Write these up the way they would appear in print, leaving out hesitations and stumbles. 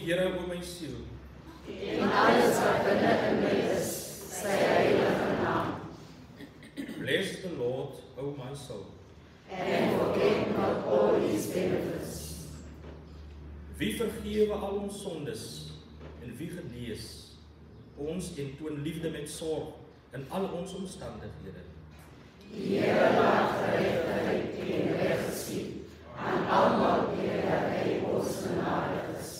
Here, o my siel, en alles wat binne in my is, sy heilige naam. bless the Lord, O my soul. And forget not all his benefits. Wie vergewe al ons sondes en wie genees ons en toon liefde met sorg in al ons omstandighede. Die Here laat geregtigheid en reg geskied aan almal wie hy ons genadig is.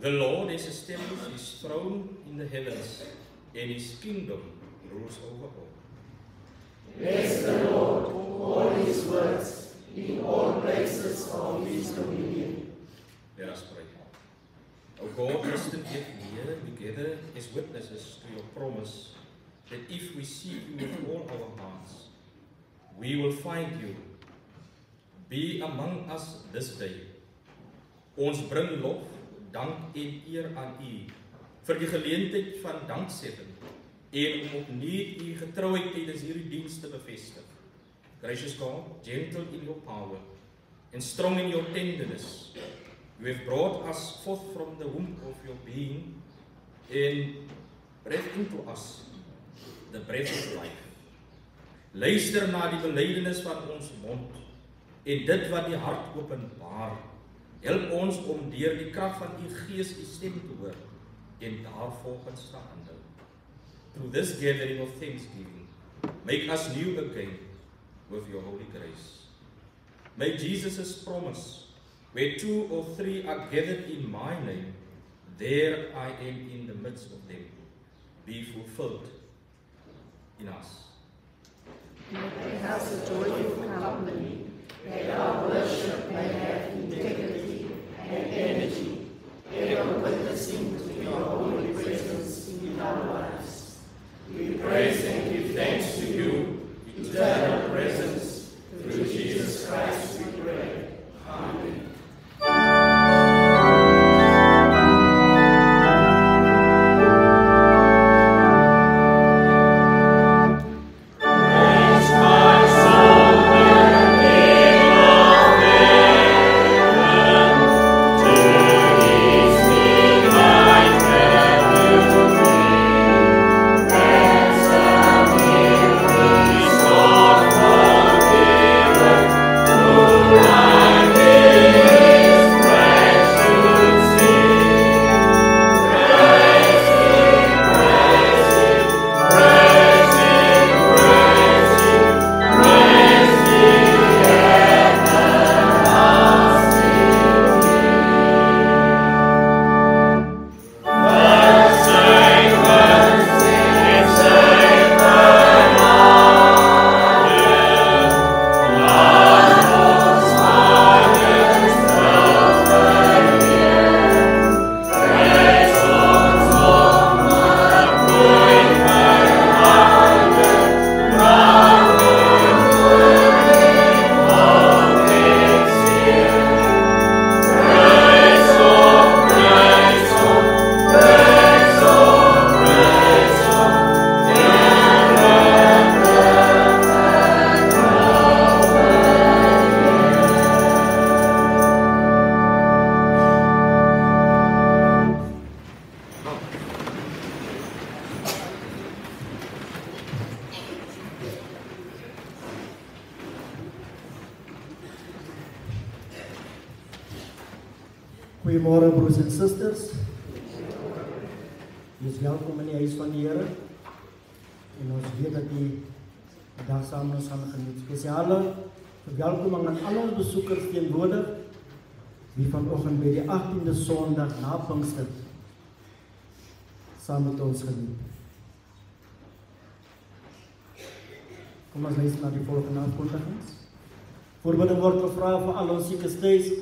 The Lord has established his throne in the heavens, and his kingdom rules over all. Bless the Lord, all his works, in all places of his dominion. Let us pray. O God, listen yet here together as witnesses to your promise that if we seek you with all our hearts, we will find you. Be among us this day. Ons bring lof, dank en eer aan u vir die geleentheid van danksegging en om opnuut u getrouheid tydens hierdie diens te bevestig. Gracious God, gentle in your power and strong in your tenderness, you have brought us forth from the womb of your being and breathed into us the breath of life. Luister na die belydenis van ons mond en dit wat die hart openbaar. Help ons om deur die krag van u Gees u stem te hoor en daarvolgens te handel. Through this gathering of thanksgiving, make us new again with your holy grace. May Jesus' promise, where 2 or 3 are gathered in my name, there I am in the midst of them, be fulfilled in us. Make us a joyful company, that our worship may have integrity and energy, ever witnessing to your holy presence in our lives. We praise and give thanks to you, eternal presence, through Jesus Christ we pray. Amen. Goeiemôre broers en susters. Jy is welkom in die huis van die Here. En ons weet dat die dag saam met ons gaan geniet. Spesiale verwelkoming aan al ons besoekers teenwoordig wie vanoggend by die 18de Sondag na Pinkster saam met ons geniet. Kom ons lees na die volgende aankondigings. Voorbidding word gevra vir al ons siekes tuis,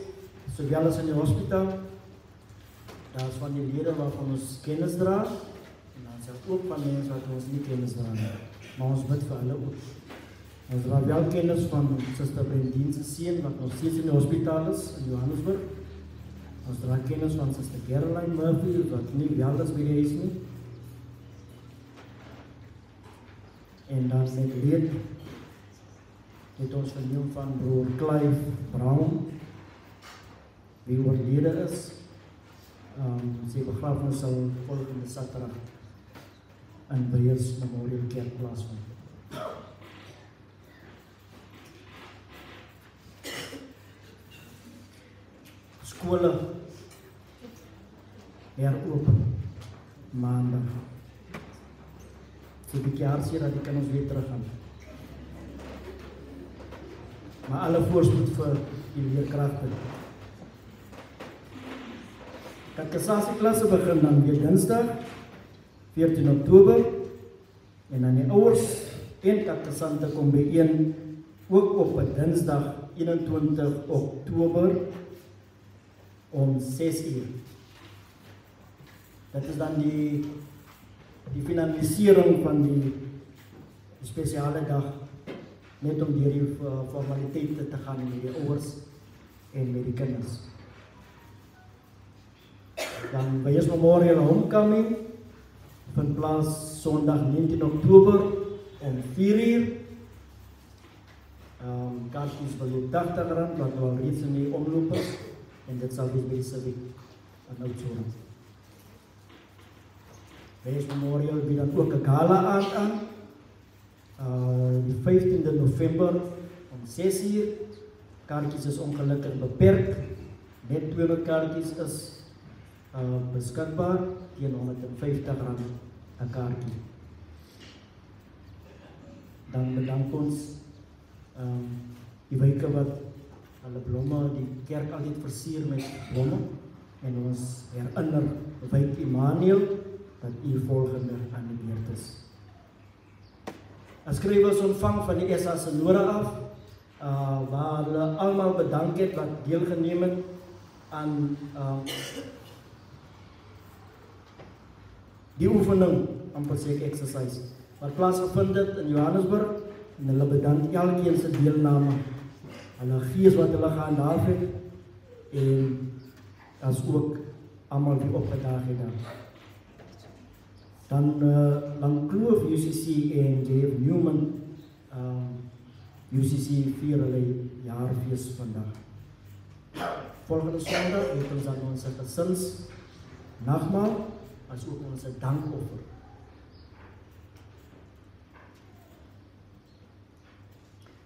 sowel as in die hospitaal. Daar is van die lede waarvan ons kennis dra, en dan is ook van mense wat ons nie kennis dra nie. Maar ons bid vir hulle ook. Ons dra wel kennis van Suster Brendien se seun wat nog steeds in die hospitaal is in Johannesburg. Ons dra kennis van Suster Caroline Murphy wat nie wel is by die huis nie. En dan net weet het ons verneem van broer Clive Brown, wie oorlede is. Sy begrafenis sal volgende Saterdag in Beheers Memorial Kerk plaasvind. Skole heropen maandag. Sy bekeer dat die kinders weer terug gaan. Maar alle voorspoed vir die leerkragte. Katekesasieklasse begin dan weer Dinsdag 14 Oktober en dan die ouers en katekesante kom bijeen ook op 'n Dinsdag 21 Oktober om 6 uur. Dat is dan die finalisering van die spesiale dag, net om deur die formaliteite te gaan met die ouers en met die kinders. Dan Beheers Memorial Homecoming vind plaas Sondag 19 Oktober om 4 uur. Kaartjies beloop R80 wat al reeds in die omloop is en dit sal wees by die Civic in Oudtshoorn. Beheers Memorial bied dan ook 'n gala aand aan. Die 15de November om 6 uur. Kaartjies is ongelukkig beperk. Net 200 kaartjies is beskikbaar teen R150 'n kaartjie. Dan bedank ons die wyke wat hulle blomme, die kerk altyd versier met blomme en ons herinner wyk Immanuel dat u volgende aan die beurt is. As skrywers ontvang van die SA Sonora af, waar hulle almal bedank het wat deelgeneem het aan die oefening, amper sê ek exercise, wat plaasgevind het in Johannesburg, en hulle bedank elkeen se deelname, hulle gees wat hulle gehandhaaf het, en as ook almal die opgedaag het daar. Dan Langkloof UCC en J.F. Newman UCC vier hulle jaarfees vandag. Volgende Sondag het ons dan ons gesins nagmaal as ook ons dankoffer.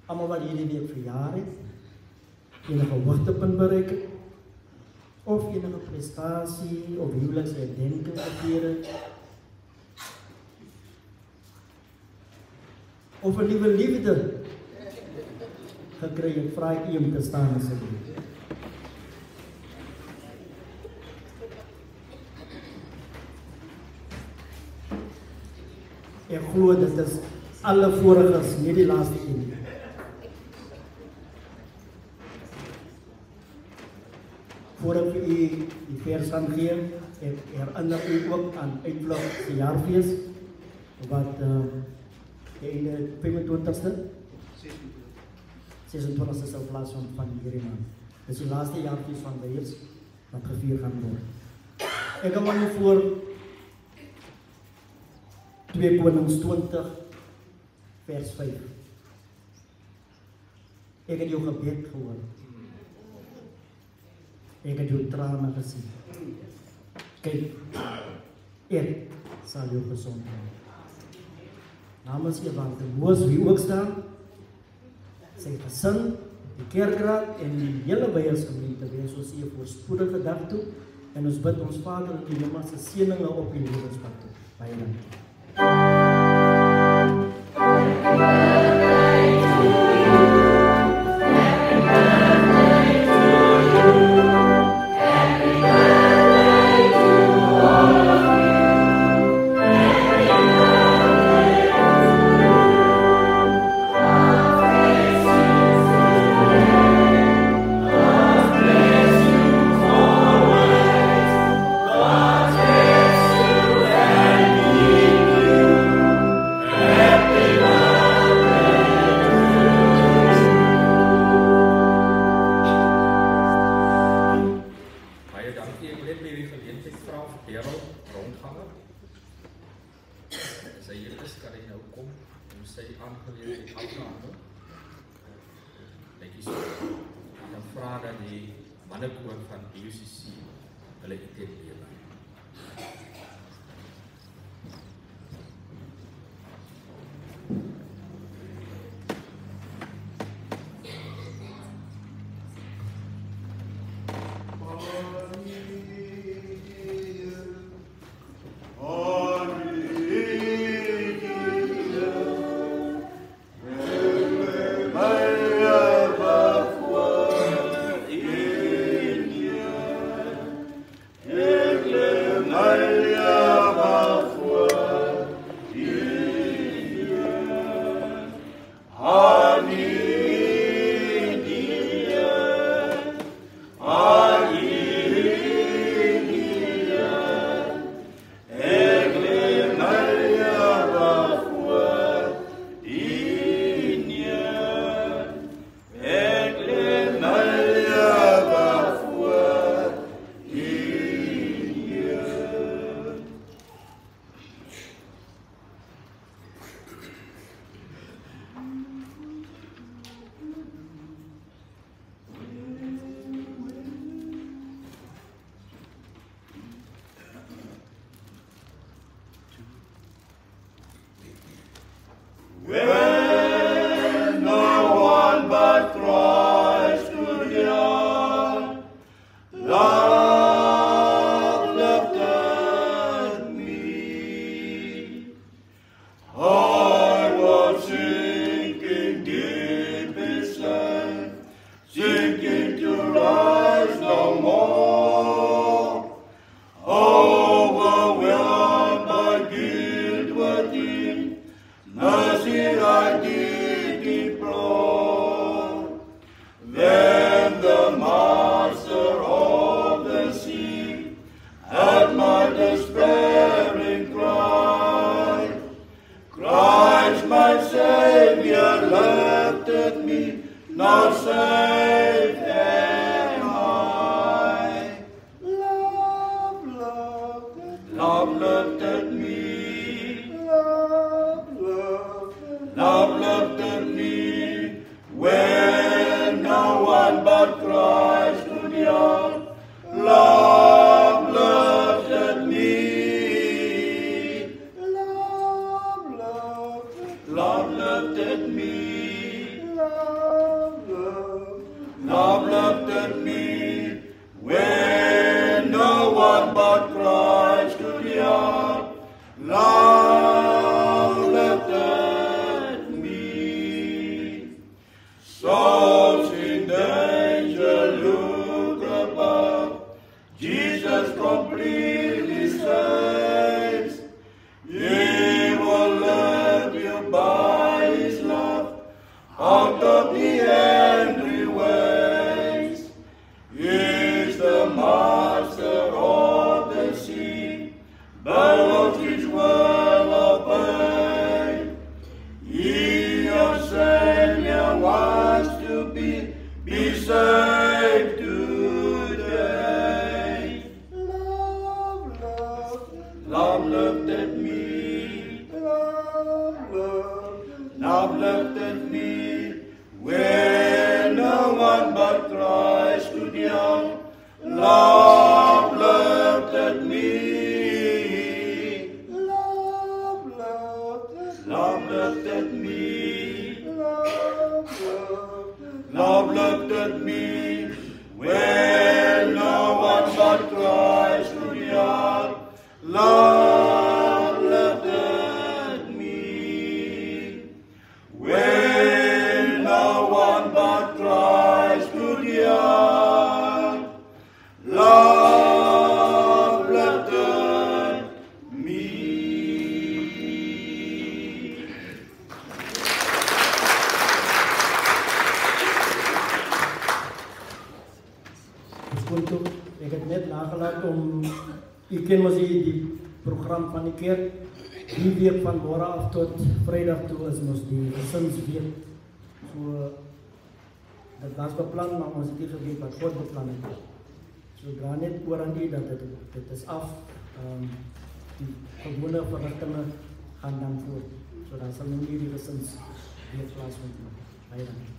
Almal wat hierdie week verjaar het, enige hoogtepunt bereik het, of enige prestasie of huweliksherdenking gebeur het, of 'n nuwe liefde gekry het, vra ek u om te staan asseblief. Ek glo dit is alle voriges, nie die laaste een. Voordat ek u die vers gaan gee, ek herinner u ook aan Uitvlug se jaarfees, wat die 25ste? 26ste sal plaasvind van hierdie maand. Dit is die laaste jaarfees van Beheers wat gevier gaan word. Ek gaan maar nu voor 2 Konings 20 vers 5. Ek het jou gebed gehoor. Ek het jou trane gesien. Kyk, ek sal jou gesond maak. Namens Evangelie Moos, wie ook staan, sy gesin, die kerkraad en die hele Beheersgemeente wens ons u 'n voorspoedige dag toe en ons bid ons Vader in die hemel se seëninge op u lewenspad toe. Baie dankie. hulle item lewe. Ik heb net nagelaten om, u kent ons die programma van die kerk, die week van morgen af tot vrijdag toe is ons die gesinsweek. So, dat was beplan, maar ons het nie geweet wat God beplan het. So, dra net oor aan die dat dit is af, die gewone verrichtingen gaan dan voort. So, dan sal nou nie die gesinsweek plaasvind. Baie dankie.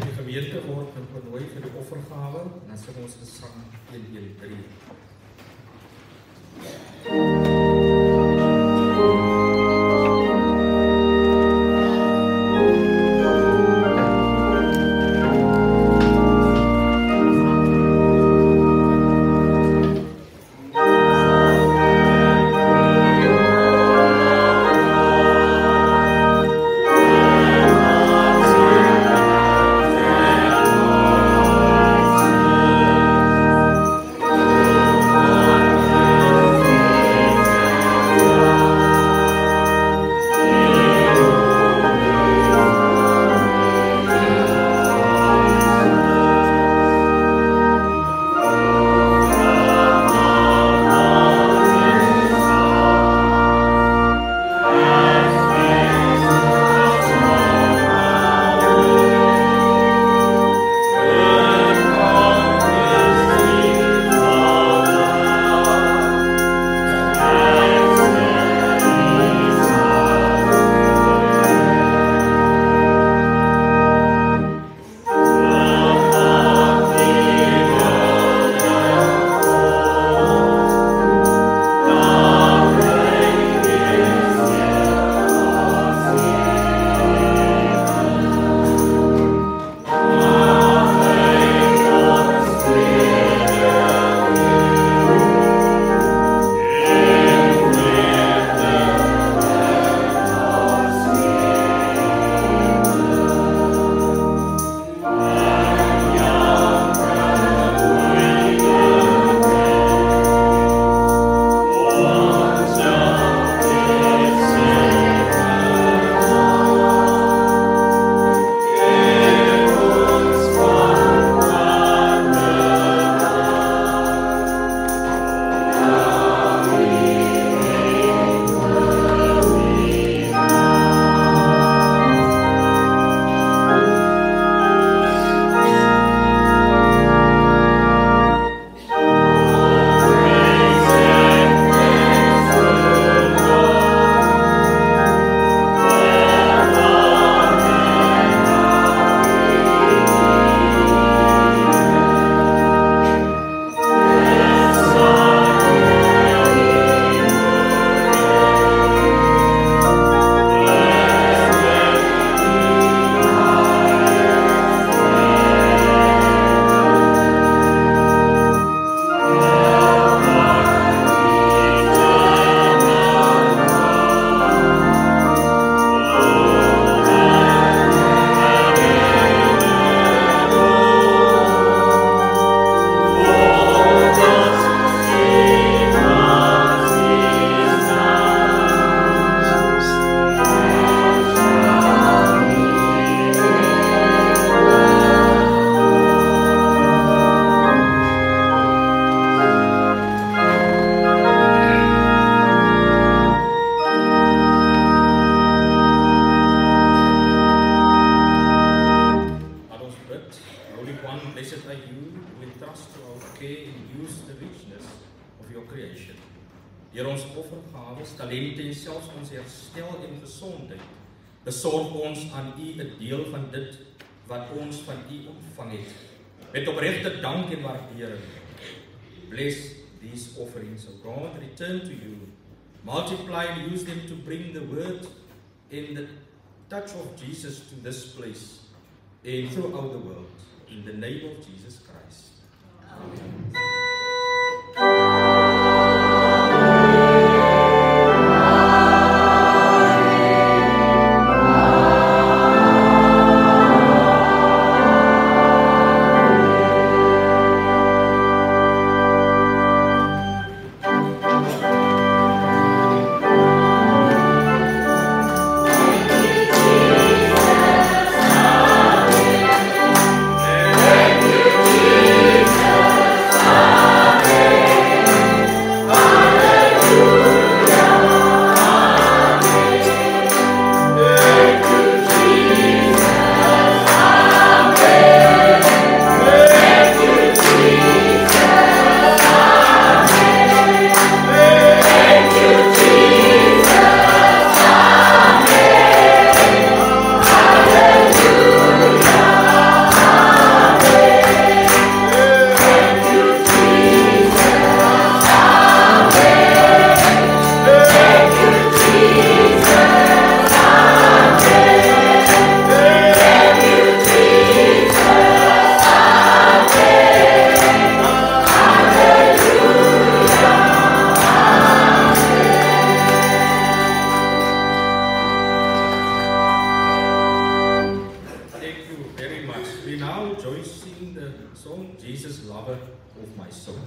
Die gemeente word genooi vir die offergawe, en dan sing ons gesang 113. Deur ons offergawes, talente en selfs ons herstel en gesondheid, besorg ons aan U 'n deel van dit wat ons van U ontvang het. Met opregte dank en waardering. Bless these offerings, O God, return to you. Multiply and use them to bring the word in the touch of Jesus to this place and throughout the world. In the name of Jesus Christ. Amen. Jesus. song, Jesus, Lover of My Soul.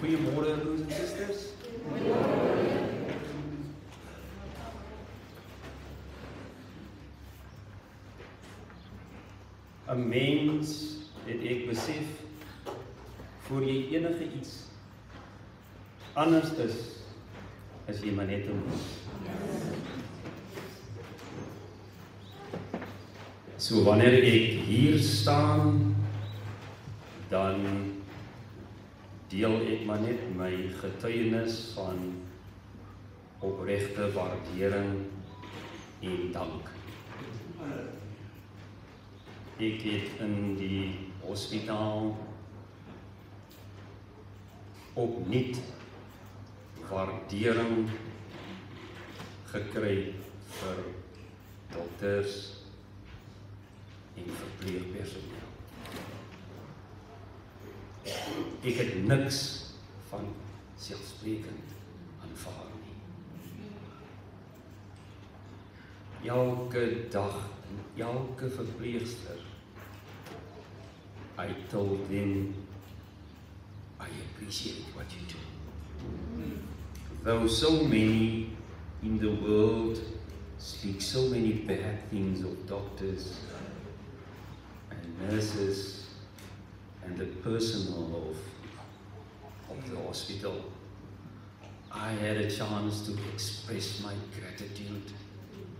Goeiemôre broers en susters. Een mens, het ek besef, voor jy enige iets anders is jy maar net 'n mens. So wanneer ek hier staan, dan deel ek maar net my getuienis van opregte waardering en dank. Ek het in die hospitaal opnuut waardering gekry vir dokters en verpleegpersoneel. Ek het niks van selfsprekend aanvaar nie. Elke dag, elke verpleegster, I told them, I appreciate what you do. Though so many in the world speak so many bad things of doctors and nurses and the personnel of the hospital, I had a chance to express my gratitude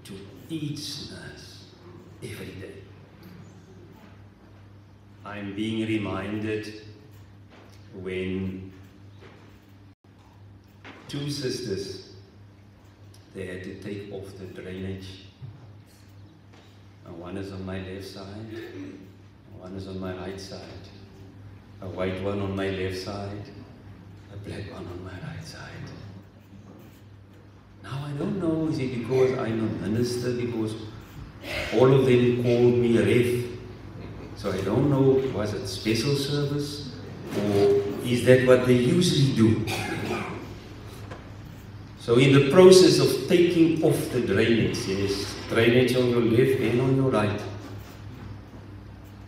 to each nurse every day. I'm being reminded when two sisters, they had to take off the drainage. And one is on my left side, and one is on my right side. A white one on my left side, a black one on my right side. Now I don't know, is it because I'm a minister, because all of them called me a ref. So I don't know, was it special service, or is that what they usually do? So in the process of taking off the drainage, yes, drainage on your left and on your right,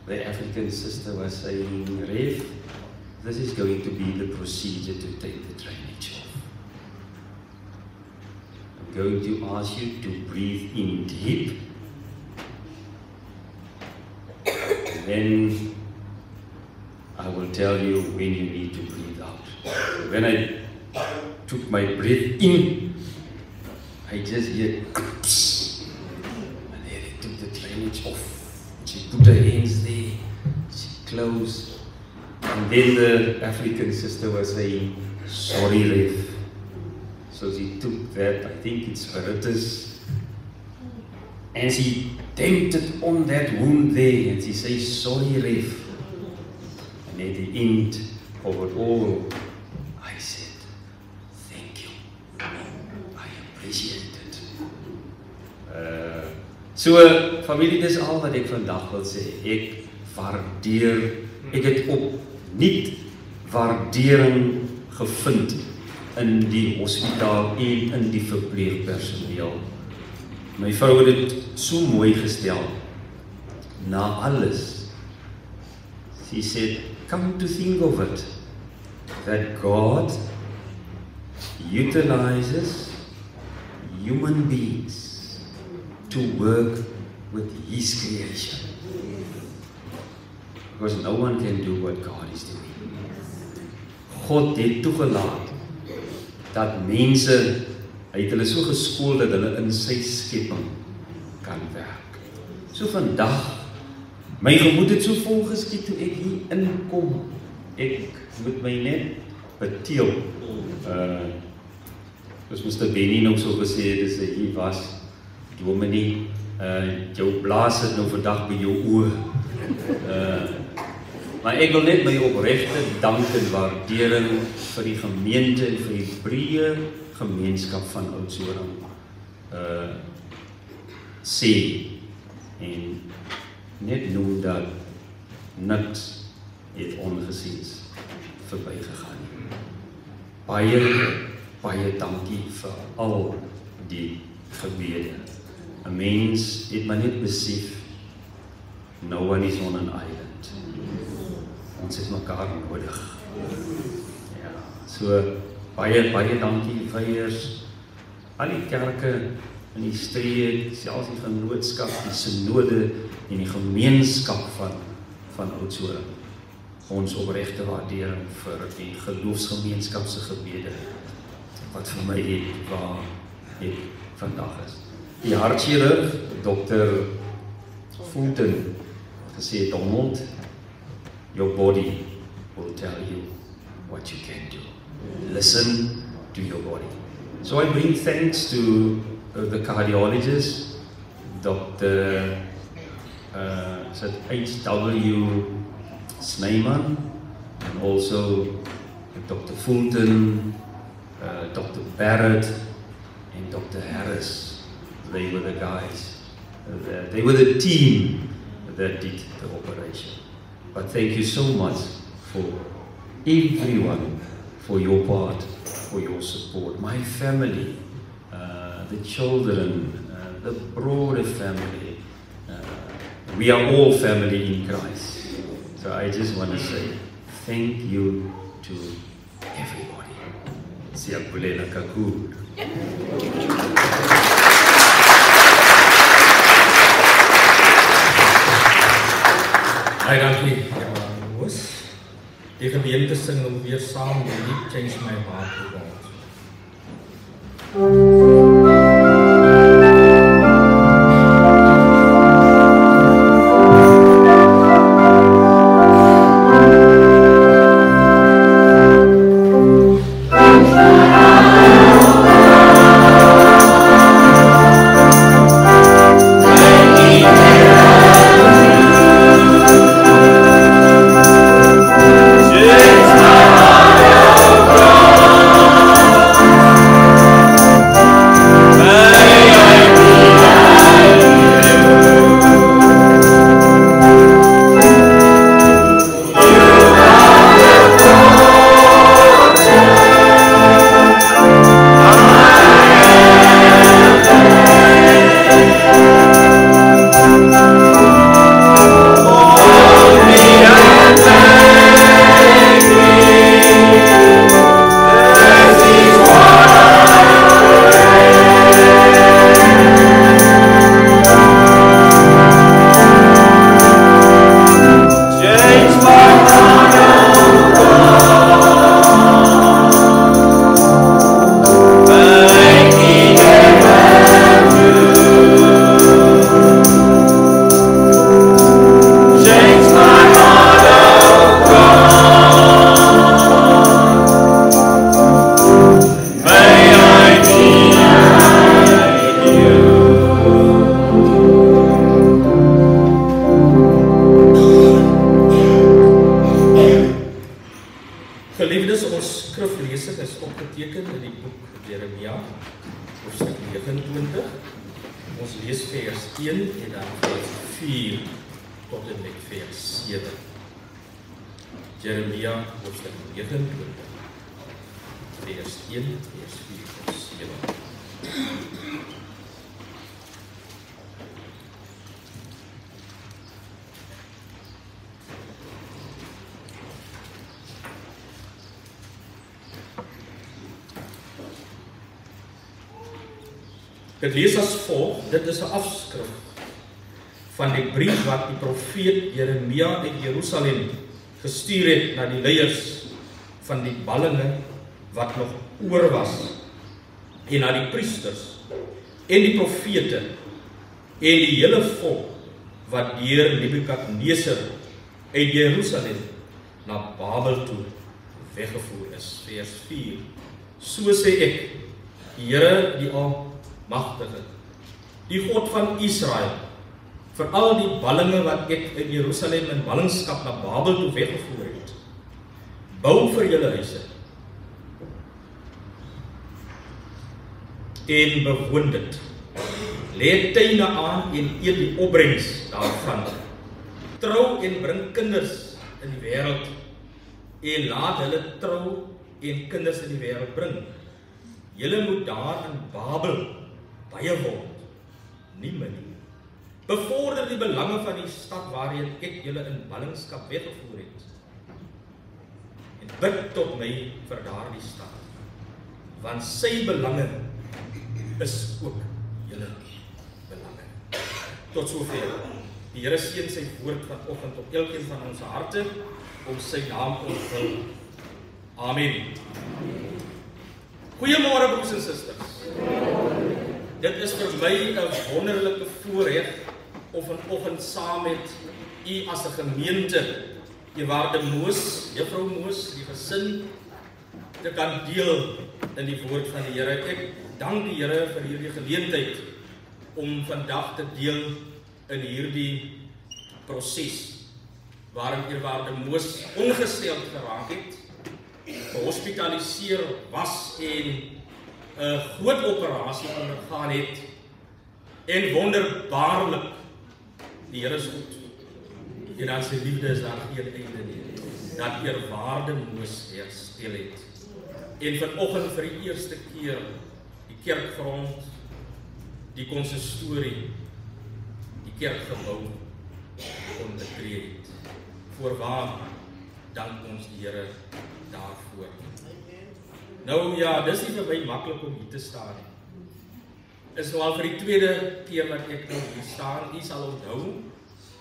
the African sister was saying, Ref, this is going to be the procedure to take the drainage off. going to ask you to breathe in deep. Then I will tell you when you need to breathe out. When I took my breath in, I just hear craps. And then I took the drainage off. She put her hands there. She closed. And then the African sister was saying, sorry, Rev. So she took that, I think it's spiritus, and she damped it on that wound there, and she says, sorry, Rev. And at the end of it all, I said, thank you. I appreciate it. So, familie, dis al wat ek vandag wil sê. Ek waardeer, ek het opnuut waardering gevind in die hospitaal en in die verpleegpersoneel. My vrou het dit so mooi gestel. Na alles. She said, come to think of it, that God utilizes human beings to work with His creation. Because no one can do what God is doing. God het toegelaat dat mense, hy het hulle so geskool dat hulle in sy skepping kan werk. So vandag, my gemoed het so vol geskiet toe ek hier inkom. Ek moet my net beteel. Dus Mr. Benny nou so gesê het, as hy was, dominee, jou blaas het nou vandag by jou oor. Maar ek wil net my opregte dank en waardering vir die gemeente en vir die breë gemeenskap van Oudtshoorn sê en net noem dat niks het ongesiens verbygegaan nie. Baie dankie vir al die gebede. 'n Mens het maar net besef, no one is on an island. Ons het mekaar nodig. Ja, so baie dankie feiers, al die kerke in die streek, selfs die genootskap, die synode en die gemeenskap van Oudtshoorn. Ons opregte waardering vir die geloofsgemeenskap se gebede wat vir my het vandag is. Die hartchirurg Dr. Fulton gesê, Donald, your body will tell you what you can do. Listen to your body. So I bring thanks to the cardiologist, Dr. H.W. Snyman, and also Dr. Fulton, Dr. Barrett, and Dr. Harris. They were the guys. They were the team that did the operation. But thank you so much for everyone, for your part, for your support. My family, the children, the broader family. We are all family in Christ. So I just want to say thank you to everybody. Siyabulela kakhulu. Baie dankie, Hoes. Die gemeente sing om weer saam die lied Change My Heart to God. skriflesing is opgeteken in die boek Jeremia, hoofstuk 29. Ons lees vers 1 en dan vers 4 tot en met vers 7. Jeremia, hoofstuk 29, vers 1, vers 4 tot 7. Dit lees as volg, dit is 'n afskrif van die brief wat die profeet Jeremia uit Jerusalem gestuur het na die leiers van die ballinge wat nog oor was en na die priesters en die profete en die hele volk wat deur Nebukadneser uit Jerusalem na Babel toe weggevoer is. Vers 4. So sê ek, die Here die Almagtige, die God van Israel, vir al die ballinge wat ek in Jerusalem in ballingskap na Babel toe weggevoer het. Bou vir julle huise en bewoon dit. Lê tuine aan en eet die opbrengs daarvan. Trou en bring kinders in die wêreld en laat hulle trou en kinders in die wêreld bring. Julle moet daar in Babel baie word, nie min nie. Bevorder die belange van die stad waarheen ek julle in ballingskap weggevoer het. En bid tot my vir daardie stad, want sy belange is ook julle belange. Tot sover. Die Here seën sy woord vanoggend op elkeen van ons harte, om sy naam te onthul. Amen. Goeiemôre broers en susters. Dit is vir my 'n wonderlike voorreg om vanoggend saam met u as 'n gemeente, Eerwaarde Moos, Juffrou Moos, die gesin, te kan deel in die woord van die Here. Ek dank die Here vir hierdie geleentheid om vandag te deel in hierdie proses waarin Eerwaarde Moos ongesteld geraak het, gehospitaliseer was en 'n groot operasie ondergaan het en wonderbaarlik die Here is goed en aan sy liefde is daar geen einde nie, dat Eerwaarde Moos herstel het en vanoggend vir die eerste keer die kerkgrond, die konsistorie, die kerkgebou kon betree het. Voorwaar dank ons die Here daarvoor. Nou ja, dis nie vir my maklik om hier te staan nie. Is nou al vir die tweede keer wat ek nou hier staan. U sal onthou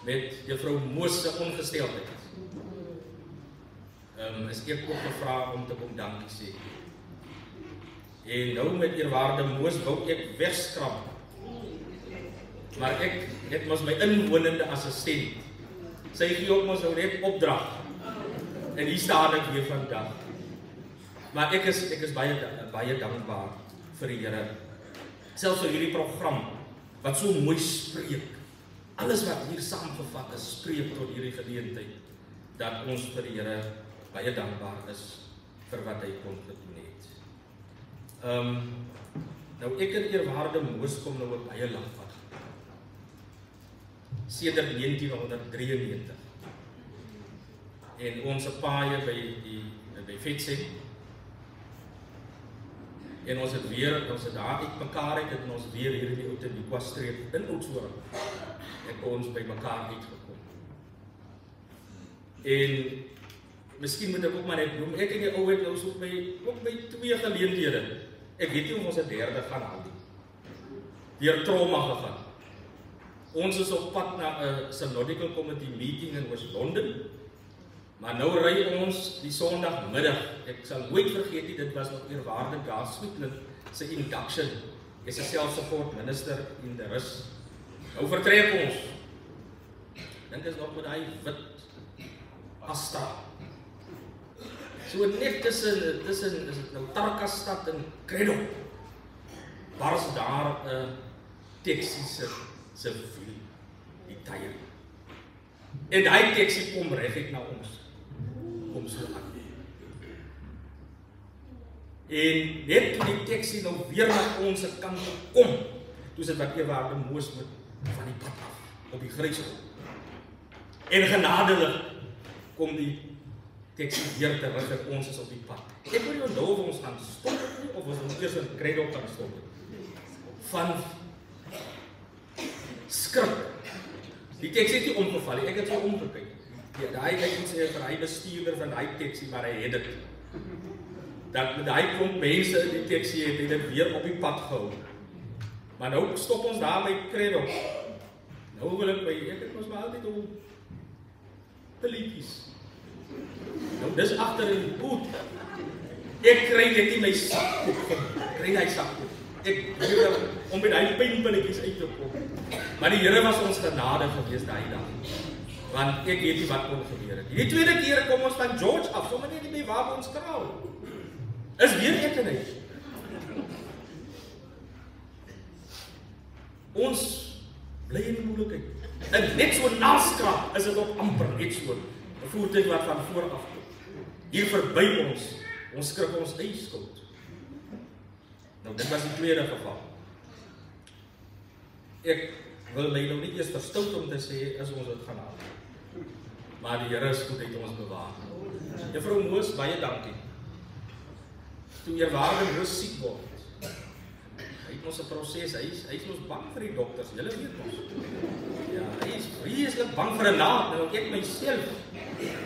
met Juffrou Moos se ongesteldheid. Is ek ook gevra om te kom dankie sê. En nou met Eerwaarde Moos wou ek wegskrap. Maar ek was my inwonende assistent. Sy gee ook mos nou net opdrag. En hier staan ek weer vandag. Maar ek is baie dankbaar vir die Here. Selfs vir hierdie program wat so mooi spreek. Alles wat hier saamgevat is, spreek tot hierdie geleentheid dat ons vir die Here baie dankbaar is vir wat hy kon gedoen het. Nou ek en Eerwaarde Moos kom nou 'n baie lank pad. Sedert 1993. En ons paaie by Vetsem. En ons het daar uit mekaar uit en ons weer hier in die Oudtshoorn streek in Oudtshoorn. Het ons by mekaar uitgekom. En miskien moet ek ook maar net noem, ek en die ou het nou so ook by 2 geleenthede. Ek weet nie of ons 'n derde gaan hou nie. Deur trauma gegaan. Ons is op pad na 'n synodical committee meeting in Oos-London. Maar nou ry ons die Sondagmiddag. Ek sal nooit vergeet nie, dit was nog Eerwaarde Gaas Sweetland se induction. Is 'n self-support minister in die rus. Nou vertrek ons. Dink is nog met daai wit Astra. So net tussen is dit nou Tarkastad en Credo. Bars daar 'n taxi se wiel, die tyre. En daai taxi kom reguit na ons. Kom so aan. En net toe die teksie nou weer na ons kant kom, toe sit wat eerwaarde Moses met van die pad af, op die grysel. En genadelik kom die teksie weer terug en ons is op die pad. Ek wil nie nou of ons gaan stop of ons eers in Credo kan stop. Van skrik. Die teksie het nie omgeval nie, ek het so omgekyk. Ja, daai kyk sê vir hy bestuurder van daai teksie, maar hy het dit. Dat met daai klomp mense in die teksie het dit weer op die pad gehou. Maar nou stop ons daar by Credo. Nou wil ek het ons maar altyd om te liedjies. Nou dis agter in die boot. Ek kry net nie my sakkoek nie. Ek kry hy sakkoek. Ek probeer om met daai pynpilletjies uit te kom. Maar die Here was ons genade gewees daai dag. Want ek weet nie wat kon gebeur het. Die tweede keer kom ons van George af, sommer net by waar ons kraal. Is weer ek en hy. Ons bly in die moeilikheid. En net so naskraap is dit ook amper net so. 'n voertuig wat van voor af kom. Hier verby ons skrik ons eie skuld. Nou dit was die tweede geval. Ek wil my nou nie eers verstout om te sê as ons dit gaan haal. Maar die Here is goed, hy het ons bewaar. Juffrou Moos, baie dankie. Toe eerwaarde Moos siek word. Hy het ons 'n proses, hy is ons bang vir die dokters, julle weet ons. Ja, hy is vreeslik bang vir 'n naad, en ook ek myself.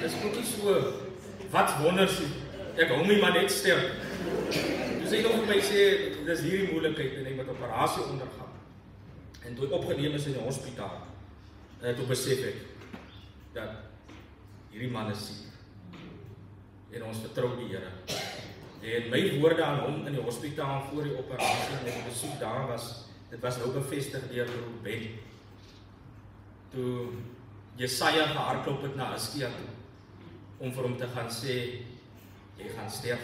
Dis ook nie so, wat wonders, ek hou my maar net sterk. Dus hy nog vir my sê, dis hierdie moeilikheid, en hy moet operasie ondergaan. En toe hy opgeneem is in die hospitaal, toe besef ek, dat hierdie man is siek. En ons vertrou die Here. En my woorde aan hom in die hospitaal voor die operasie, en die besoek daar was, dit was nou bevestig deur Ben. Toe Jesaja gehardloop het na Hiskia toe, om vir hom te gaan sê, jy gaan sterf.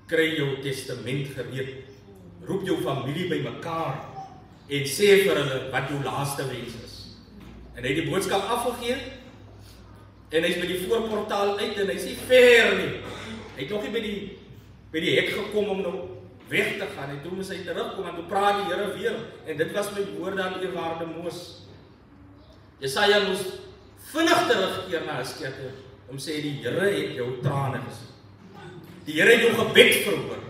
Kry jou testament gereed, roep jou familie by mekaar, en sê vir hulle wat jou laaste wens is. En hy het die boodskap afgegee, en hy is by die voorportaal uit, en hy sê ver nie. Hy het nog nie by die hek gekom om nou weg te gaan, en toe moes hy terugkom, en toe praat die Here weer, en dit was my woorde aan eerwaarde Moos. Jesaja moes vinnig terugkeer na Hiskia toe, om sê die Here het jou trane gesien. Die Here het jou gebed verhoor,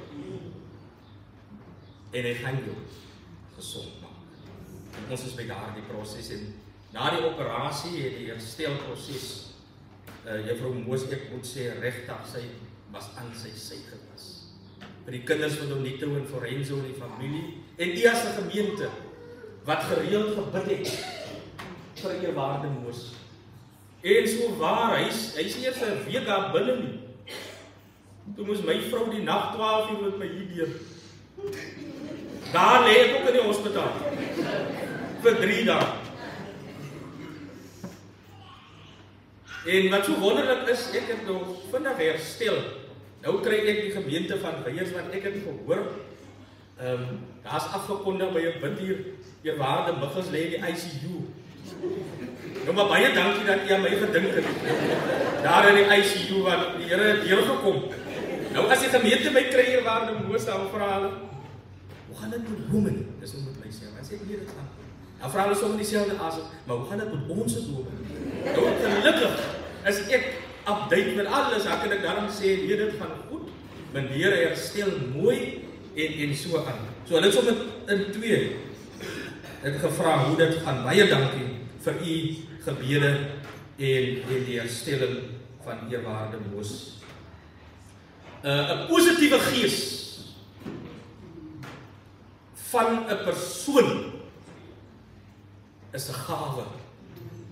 en hy gaan jou gesond maak. En ons is by daardie proses, en na die operasie het die herstelproses, Juffrou Moos, ek moet sê, regtig, sy was aan sy sy gewas. Vir die kinders van Donito en Forenzo en die familie, en die as 'n gemeente, wat gereeld gebid het, vir eerwaarde Moos. En so waar, hy is eers 'n week daar binne nie. Toe moes my vrou die nag 12 uur met my hier deur. Daar lê ek ook in die hospitaal. Vir 3 dae. En wat so wonderlik is, ek het nou vinnig herstel. Nou kry ek die gemeente van Weiers, want ek het gehoor, daar's afgekondig by 'n bid hier, eerwaarde Miggels lê in die ICU. Nou maar baie dankie dat jy aan my gedink het. Daar in die ICU, wat die Here het deurgekom. Nou as die gemeente my kry, eerwaarde Moos, dan vra hulle, hoe gaan dit met hom? Dis nou met my sê, want sê ek hier dit gaan. Dan vra hulle sommer dieselfde asem, maar hoe gaan dit met ons hom? Nou gelukkig is ek update met alles, dan kan ek daarom sê, nee, dit gaan goed. Meneer herstel mooi en so aan. So hulle het sommer in 2 het gevra hoe dit gaan. Baie dankie vir u gebede en die herstelling van eerwaarde Moos. 'n positiewe gees van 'n persoon is 'n gawe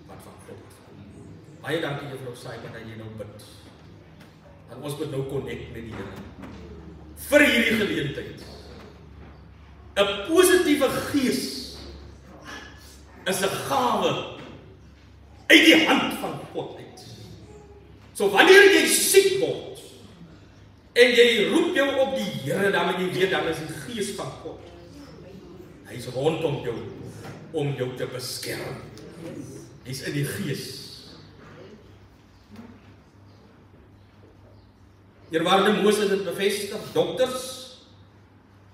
wat van God afkom. Baie dankie Juffrou Saaiman dat jy nou bid. En ons moet nou connect met die Here vir hierdie geleentheid. 'n positiewe gees is 'n gawe uit die hand van God uit. So wanneer jy siek word en jy roep jou op die Here, dan moet jy weet dan is die gees van God. Hy is rondom jou om jou te beskerm. Hy's in die gees. Eerwaarde Moses het bevestig, dokters,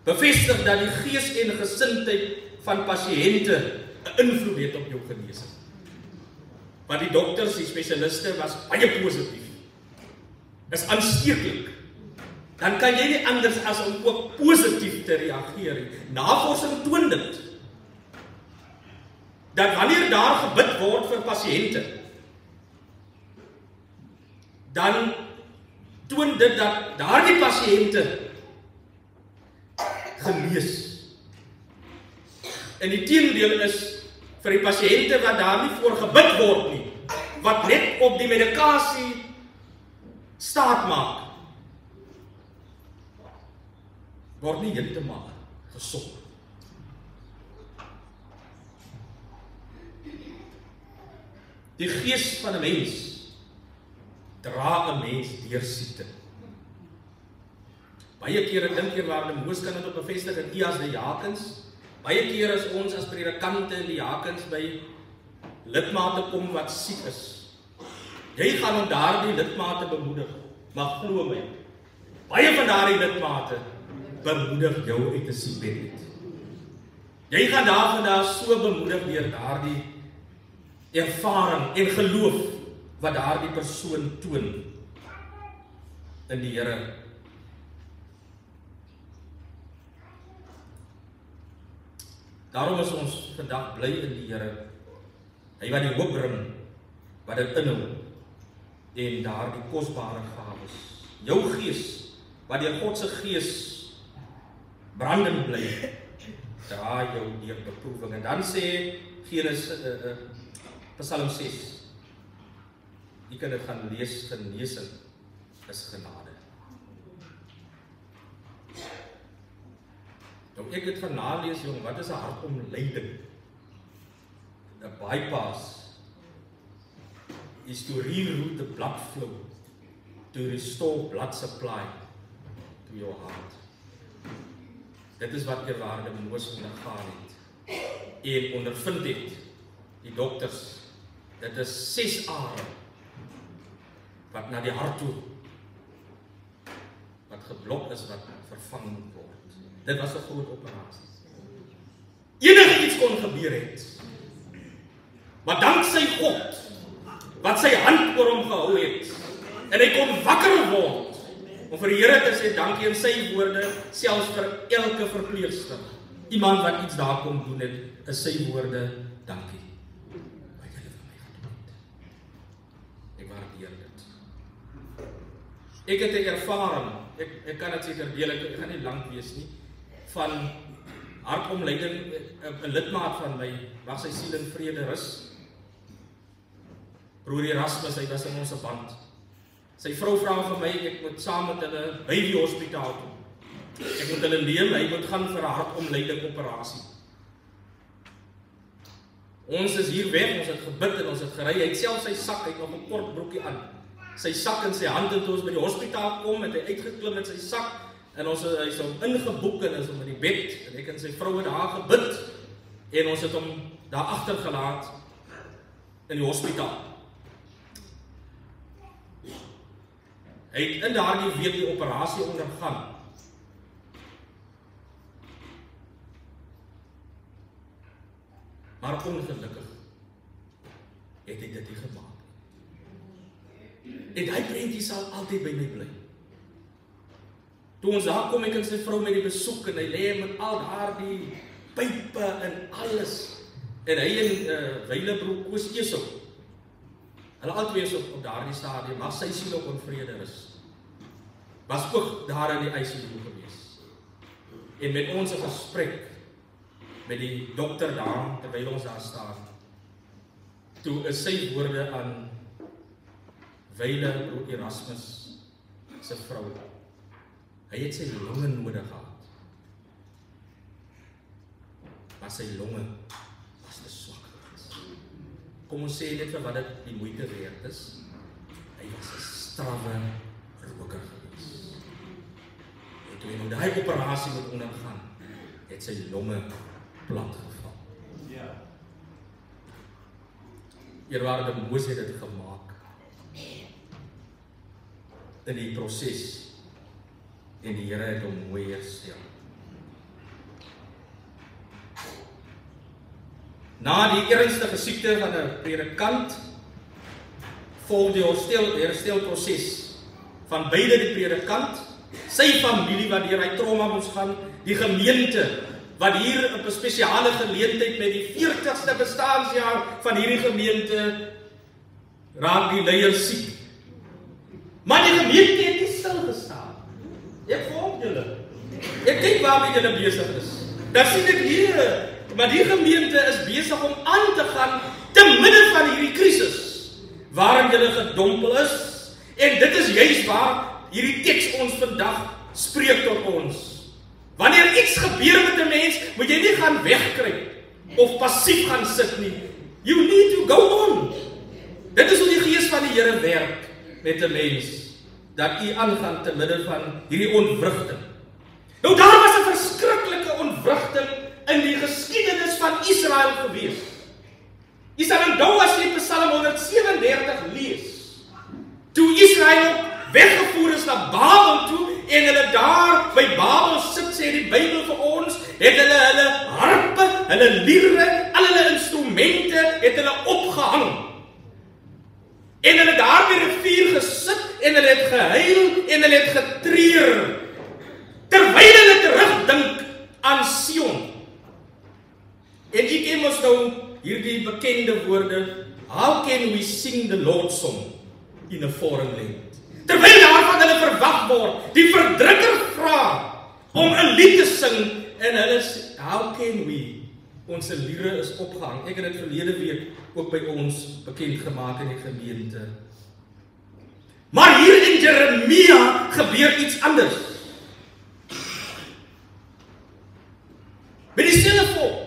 bevestig dat die gees en gesindheid van pasiënte 'n invloed het op jou genesing. Want die dokters, die spesialiste was baie positief. Is aansteeklik. Dan kan jy nie anders as om ook positief te reageer nie. Navorsing toon dit. Dat wanneer daar gebid word vir pasiënte, dan toon dit dat daardie pasiënte genees. En die teendeel is vir die pasiënte wat daar nie voor gebid word nie, wat net op die medikasie staat maak, word nie heeltemal gesond. Die gees van 'n mens dra 'n mens deur siekte. Baie kere dink eerwaarde Moos kan dit op bevestig in U as die Jakens. Baie kere is ons as predikante in die Jakens by lidmate kom wat siek is. Jy gaan om daardie lidmate bemoedig, maar glo my, baie van daardie lidmate bemoedig jou uit 'n siekbed. Jy gaan daar so bemoedig deur daardie ervaring en geloof wat daardie persoon toon in die Here. Daarom is ons vandag bly in die Here. Hy wat die hoop bring, wat dit inhou, en daardie kosbare gawes. Jou gees, wat deur God se gees brandend bly, dra jou deur beproewing. En dan sê Psalm 6, jy kan dit gaan lees, genesing is genade. Nou ek het gaan nalees, jong, wat is 'n hartomleiding? 'n bypass is to reroute the blood flow, to restore blood supply to your heart. Dit is wat eerwaarde Moses ondergaan het en ondervind het, die dokters. Dit is 6 are wat na die hart toe, wat geblok is, wat vervang moet word. Dit was 'n groot operasie. Enigiets kon gebeur het. Maar danksy God, wat sy hand oor hom gehou het, en hy kon wakker word, om vir die Here te sê dankie in sy woorde, selfs vir elke verpleegster. Iemand wat iets daar kon doen het, is sy woorde, dankie. Wat julle vir my gedoen het. Ek waardeer dit. Ek het 'n ervaring, ek kan dit seker deel, ek gaan nie lank wees nie, van hartomleiding, 'n lidmaat van my, mag sy siel in vrede rus. Broer Erasmus, hy was in ons band. Sy vrou vra vir my, ek moet saam met hulle by die hospitaal toe. Ek moet hulle neem, hy moet gaan vir 'n hartomleiding operasie. Ons is hier weg, ons het gebid en ons het gery, hy het self sy sak, hy het nog 'n kort broekie aan. Sy sak in sy hand, en toe ons by die hospitaal kom, het hy uitgeklim met sy sak, en hy is hom ingeboek, en is hom in die bed, en ek en sy vrou het daar gebid, en ons het hom daar agtergelaat, in die hospitaal. Hy het in daardie week die operasie ondergaan. Maar ongelukkig het hy dit nie gemaak. En hy prentjie sal altyd by my bly. Toe ons daar kom, ek en sy vrou met die besoek, en hy lê met al daardie pype en alles. En hy en Weilebroek Koos Esop, hulle albei is op daardie stadium, maar sy siel ook in vrede is. Was ook daar in die ICU gewees. En met ons 'n gesprek met die dokter daar, terwyl ons daar staan, toe is sy woorde aan Weilebroek Erasmus se vrou. Hy het sy longe nodig gehad. Maar sy longe was te swak geweest. Kom ons sê net vir wat dit die moeite werd is. Hy was 'n strawwe roker geweest. En toe hy nou daai operasie moet ondergaan, het sy longe plat geval. Ja. Eerwaarde Moses het dit gemaak. In die proses en die Here het hom mooi herstel. Na die ernstige siekte van 'n predikant volg die herstelproses van beide die predikant, sy familie wat deur hy trauma moes gaan, die gemeente wat hier op 'n spesiale geleentheid met die 40ste bestaanjaar van hierdie gemeente raak die leier siek. Maar die gemeente het nie stil gestaan. Ek volg julle. Ek kyk waarmee julle besig is. Dan sien ek hier, maar die gemeente is besig om aan te gaan te midde van hierdie krisis waarin julle gedompel is. En dit is juist waar hierdie teks ons vandag spreek tot ons. Wanneer iets gebeur met 'n mens, moet jy nie gaan wegkruip of passief gaan sit nie. You need to go on. Dit is hoe die Gees van die Here werk met 'n mens, dat u aangaan te midde van hierdie ontwrigting. Nou daar was 'n verskriklike ontwrigting in die geskiedenis van Israel gewees. Jy sal onthou as jy Psalm 137 lees, toe Israel weggevoer is na Babel toe, en hulle daar by Babel sit, sê die Bybel vir ons, het hulle harpe, hulle liere, al hulle instrumente, het hulle opgehang. En hulle daar by die rivier gesit, en hulle het gehuil, en hulle het getreur, terwyl hulle terugdink aan Sion. En ek ken ons nou hierdie bekende woorde, how can we sing the Lord's song in a foreign land? Terwyl daarvan hulle verwag word, die verdrukker vra om 'n lied te sing, en hulle sê, how can we? Ons liere is opgehang. Ek het dit verlede week ook by ons bekend gemaak in die gemeente. Maar hier in Jeremia gebeur iets anders. By dieselfde volk,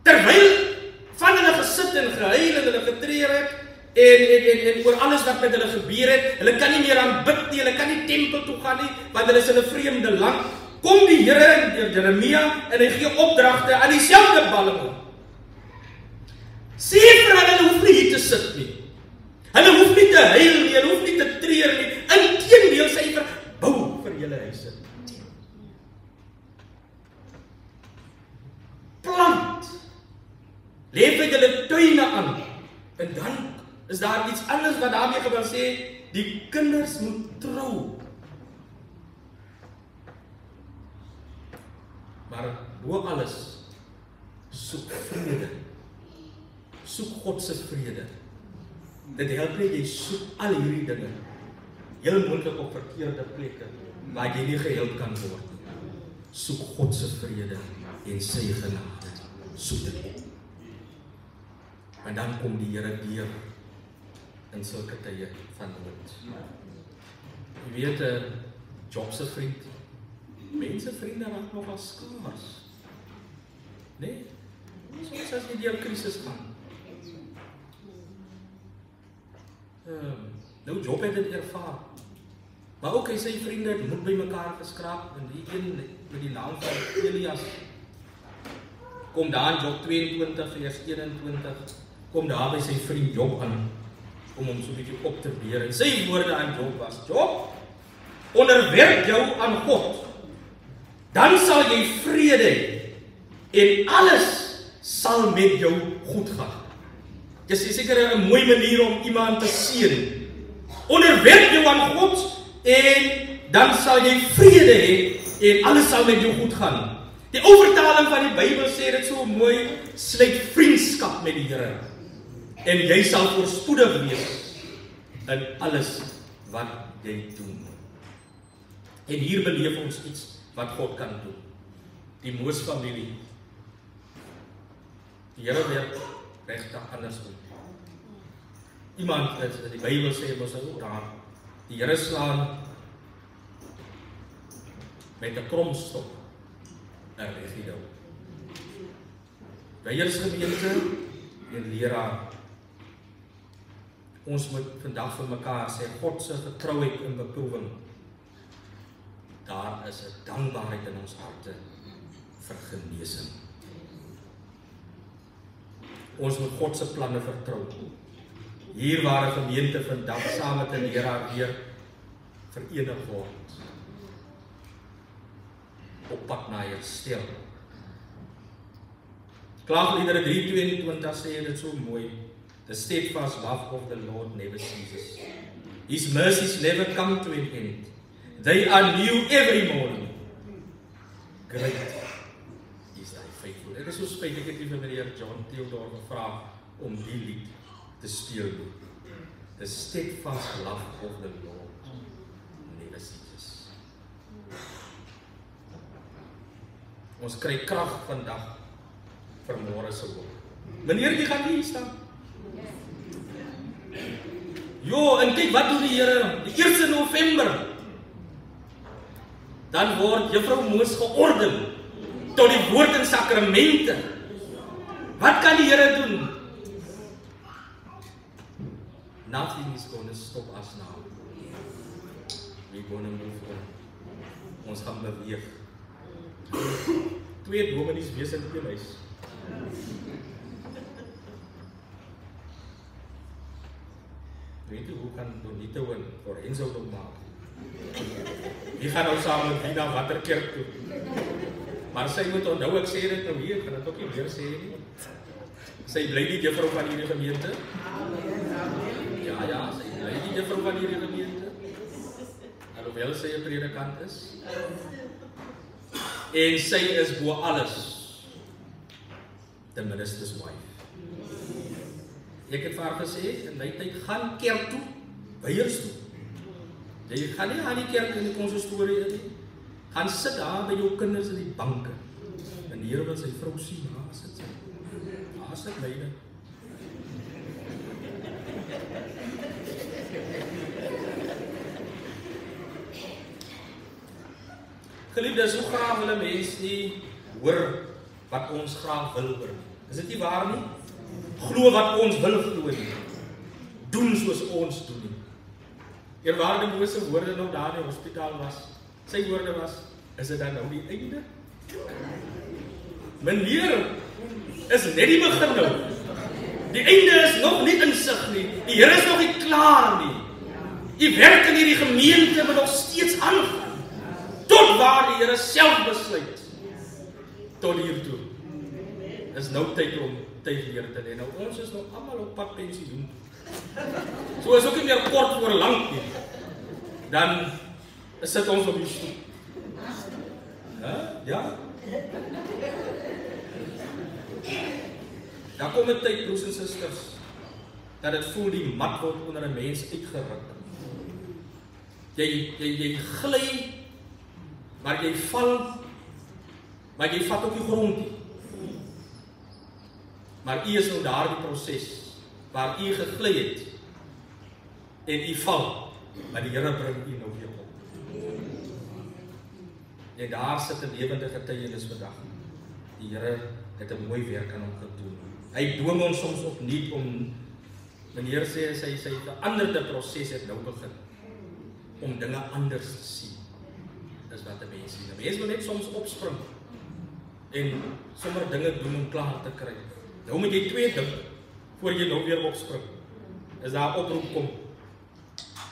terwyl van hulle gesit en gehuil en hulle getreur het, en oor alles wat met hulle gebeur het, hulle kan nie meer aanbid nie, hulle kan nie tempel toe gaan nie, want hulle is in 'n vreemde land, kom die Here deur Jeremia en hy gee opdragte aan dieselfde ballinge. Sê vir hulle hoef nie hier te sit nie. Hulle hoef nie te huil nie, hulle hoef nie te treur nie. Inteendeel sê hy vir, bou vir julle huise. Plant. Leef vir julle tuine aan. En dan is daar iets anders wat daarmee gebeur sê, die kinders moet trou. Maar bo alles, soek vrede. Soek God se vrede. Dit help nie, jy soek al hierdie dinge, heel moontlik op verkeerde plekke, waar jy nie gehelp kan word. Soek God se vrede en sy genade. Soek dit. En dan kom die Here deur in sulke tye van nood. Jy weet, Job se vriend, mense vriende raak nogal skaars. Nee, soos as jy deur krisis gaan. Nou Job het dit ervaar. Maar ook hy sy vriende het moed by mekaar geskraap, en die een met die naam van Elias, kom daar in Job 22 vers 21, kom daar by sy vriend Job aan, om hom so 'n bietjie op te beer. En sy woorde aan Job was, Job, onderwerp jou aan God, dan sal jy vrede hê, en alles sal met jou goed gaan. Dit is seker 'n mooi manier om iemand te seën. Onderwerp jou aan God, en dan sal jy vrede hê, en alles sal met jou goed gaan. Die overtaling van die Bybel sê dit so mooi, sluit vriendskap met die Here, en jy sal voorspoedig wees in alles wat jy doen. En hier beleef ons iets wat God kan doen. Die Moos-familie. Die Here werk regtig anders doen. Iemand, die Bybel sê, mos ook daar, die Here slaan met 'n kromstok 'n regio. Leiersgemeente en leraar. Ons moet vandag vir mekaar sê, God se getrouheid in beproewing. Daar is 'n dankbaarheid in ons harte vir genesing. Ons moet God se planne vertrou. Hier waar 'n gemeente vandag saam met 'n leraar weer verenig word. op pad na herstel. Klaagliedere 3:22 sê dit so mooi. The steadfast love of the Lord never ceases. His mercies never come to an end. They are new every morning. Great is thy faithfulness. Ek is so spyt, ek het nie vir meneer John Theodore gevra om die lied te speel. The steadfast love of the Lord never ceases. Ons kry krag vandag vir môre se hoop. Meneer, jy gaan hier staan. Jo, en kyk wat doen die Here? Die 1 November. Dan word Juffrou Moos georden tot die woord en sakramente. Wat kan die Here doen? Nothing is going to stop us now. We're going to move on. Ons gaan beweeg. 2 dominees wees in die huis. Weet jy hoe kan Donito en Lorenzo dit maak? Die gaan nou saam met Dina watter kerk toe. Maar sy moet onthou, ek sê dit nou hier, ek gaan dit ook nie weer sê nie. Sy bly die juffrou van hierdie gemeente. Ja, sy bly die juffrou van hierdie gemeente. Alhoewel sy 'n predikant is. En sy is bo alles the minister's wife. Ek het vir haar gesê, in my tyd, gaan kerk toe, weiers toe. Jy gaan nie aan die kerk in die konsistorie nie. Gaan sit daar by jou kinders in die banke. En die Here wil sy vrou sien, daar sit sy. Daar sit myne. Geliefdes, hoe graag wil mense nie hoor wat ons graag wil hoor. Is dit nie waar nie? Glo wat ons wil glo nie. Doen soos ons doen nie. Eerwaarde Moos se woorde nog daar in die hospitaal was. Sy woorde was, is dit dan nou die einde? Meneer, is net die begin nou. Die einde is nog nie in sig nie. Die Here is nog nie klaar nie. Die werk in hierdie gemeente moet nog steeds aangaan. Tot waar die Here self besluit. Tot hiertoe. Is nou tyd om tyd weer te lê. Nou ons is nog almal op pad pensioen. So is ook nie meer kort voor lank nie. Dan sit ons op die stoel. Ja? Daar kom 'n tyd, broers en susters, dat dit voel die mat word onder 'n mens uitgeruk. Jy gly, maar jy val, maar jy vat op die grond nie. Maar u is nou daardie proses waar u gegly het en u val, maar die Here bring u nou weer op. En daar sit 'n lewende getuienis vandag. Die Here het 'n mooi werk aan hom gedoen. Hy dwing ons soms opnuut om, meneer sê sy veranderde proses het nou begin om dinge anders te sien. Dis wat 'n mens sien. 'n Mens wil net soms opspring en sommer dinge doen om klaar te kry. Nou moet jy 2 dinge voor jy nou weer opspring. As daar oproep kom,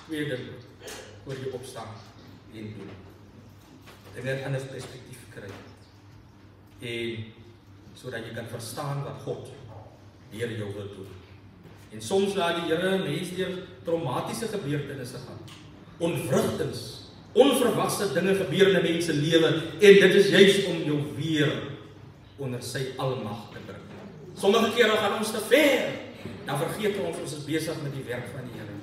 2 dinge voor jy opstaan en doen. Jy wil 'n ander perspektief kry. En sodat jy kan verstaan wat God deur jou wil doen. En soms laat die Here mense deur traumatiese gebeurtenisse gaan. Ontwrigtings, onverwagte dinge gebeur in 'n mens se lewe en dit is juis om jou weer onder sy almag te bring. Sommige kere gaan ons te ver. Dan vergeet ons is besig met die werk van die Here.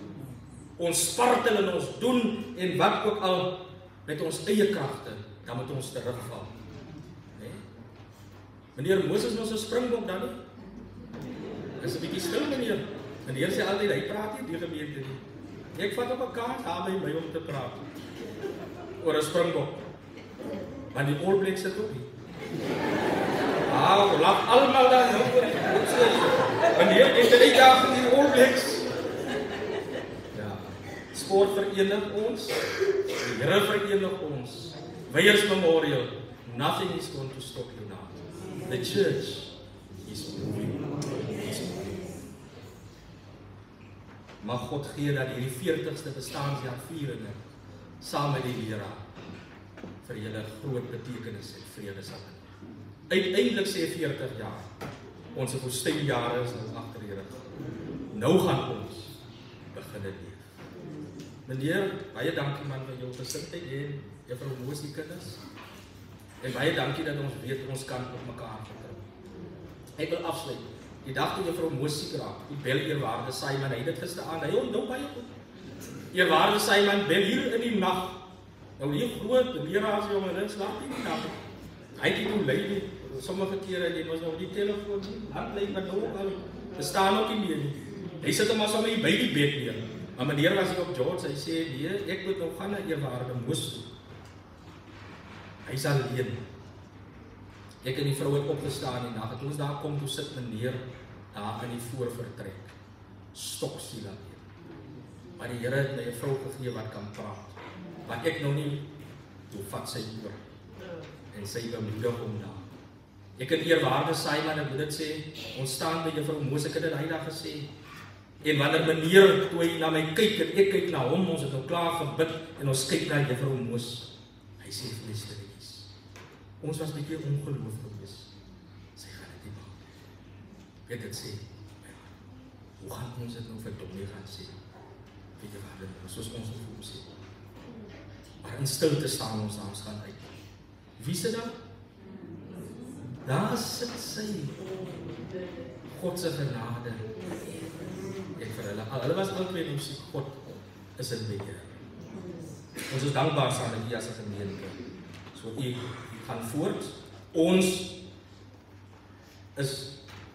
Ons spartel en ons doen en wat ook al met ons eie kragte, dan moet ons terugval. Nee? Meneer Moses was 'n springbok dan nie? Is 'n bietjie stil meneer. Meneer sê altyd hy praat nie die gemeente nie. Ek vat op 'n kans aan by my om te praat oor 'n springbok. Want die All Blacks sit ook nie. Laat almal daar nou oor. Wanneer jy dit daar in die All Blacks. Ja. Sport verenig ons. Die Here verenig ons. Weiers Memorial. Nothing is going to stop you now. The church is moving. Mag God gee dat hierdie 40ste bestaanjaar vieringe saam met die leraar vir julle groot betekenis en vrede sal hê. Uiteindelik sê 40 jaar, ons woestynjare is nou agter die rug. Nou gaan ons begin leef. Meneer, baie dankie man vir jou gesindheid en juffrou Mosie kinders. En baie dankie dat ons weet ons kan op mekaar vertrou. Ek wil afsluit. Die dag toe juffrou Mosie raak, die bel eerwaarde Simon, hy het dit gister aan, hy onthou baie goed. Eerwaarde Simon bel hier in die nag. Nou hier groot leraars jongen, hulle slaap nie die nag. Hy het toe lei nie. Sommige kere jy mos nou die telefoon nie, handlyn met nou al bestaan ook nie meer nie. Hy sit hom maar sommer by die bed neer. Maar meneer was hier op George, hy sê nee, ek moet nou gaan na eerwaarde Mosie. Hy sal leen. Ek en die vrou het opgestaan die nag. Toe ons daar kom, toe sit meneer daar in die voorvertrek. Stoksiel aan hom. Maar die Here het my 'n vrou gegee wat kan praat. Wat ek nou nie, toe vat sy oor. En sy bemoedig hom daar. Ek het eerwaarde Simon, ek moet dit sê, ons staan by juffrou Mosie, ek het dit hy daar gesê. En wanneer meneer toe hy na my kyk en ek kyk na hom, ons het nou klaar gebid en ons kyk na juffrou Mosie. Hy sê vir my stilletjies, ons was 'n bietjie ongeloof gewees. Sy gaan dit nie maak. Ek het sê, hoe gaan ons dit nou vir Donnie gaan sê? Weet jy wat, soos ons het voor sê. Maar in stilte staan ons daar, ons gaan uit. Wie sit daar? Daar sit sy. God se genade. Ek vir hulle was altyd in sy God is in beheer. Ons is dankbaar saam met u as 'n gemeente. So u gaan voort. Ons is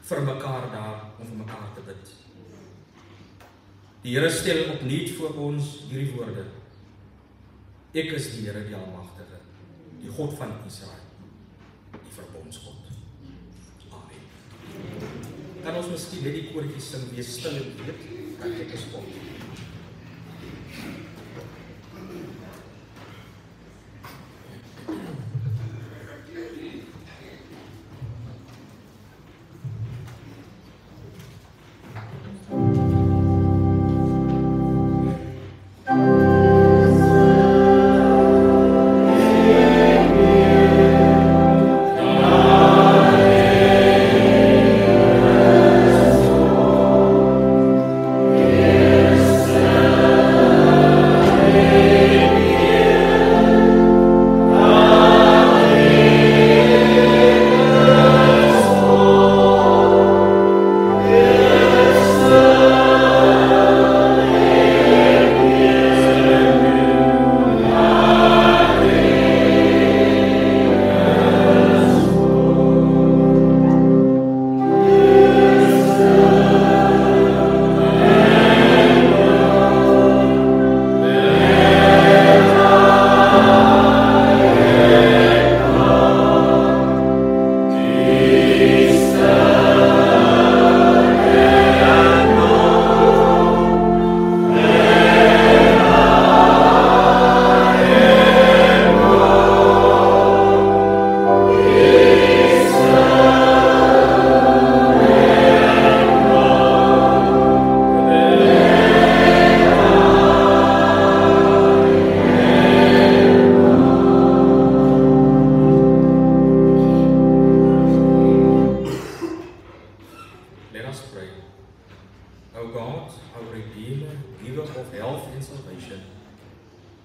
vir mekaar daar om vir mekaar te bid. Die Here stel opnuut voor ons hierdie woorde. Ek is die Here die Almagtige, die God van Israel, die verbondsgod. Amen. Kan ons miskien net die koortjie sing, wees stil en weet dat ek is God.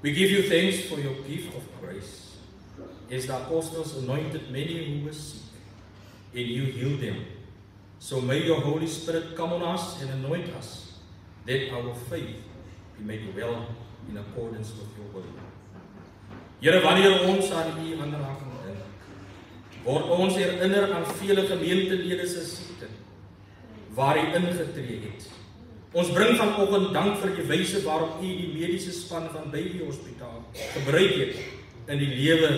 We give you thanks for your gift of grace. As the apostles anointed many who were sick, and you healed them. So may your Holy Spirit come on us and anoint us, that our faith be made well in accordance with your will. Here, wanneer ons aan u aanraking dink, word ons herinner aan vele gemeentelede se siekte, waar u ingetree het. Ons bring vanoggend dank vir die wyse waarop u die mediese span van Baby Hospitaal gebruik het in die lewe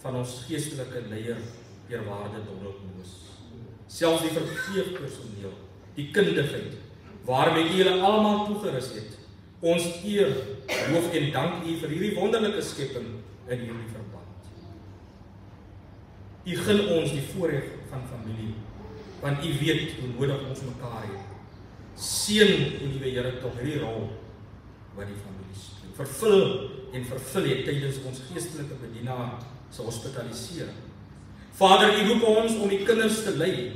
van ons geestelike leier, eerwaarde Donald Moos. Selfs die verpleegpersoneel, die kundigheid, waarmee u hulle almal toegerus het. Ons eer, loof en dank u vir hierdie wonderlike skepping in hierdie verband. U gun ons die voorreg van familie, want u weet hoe nodig ons mekaar het. Seën u, liewe Here, tot hierdie rol wat die familie vervul en vervul het tydens ons geestelike bedienaar se hospitalisering. Vader, U roep ons om die kinders te lei.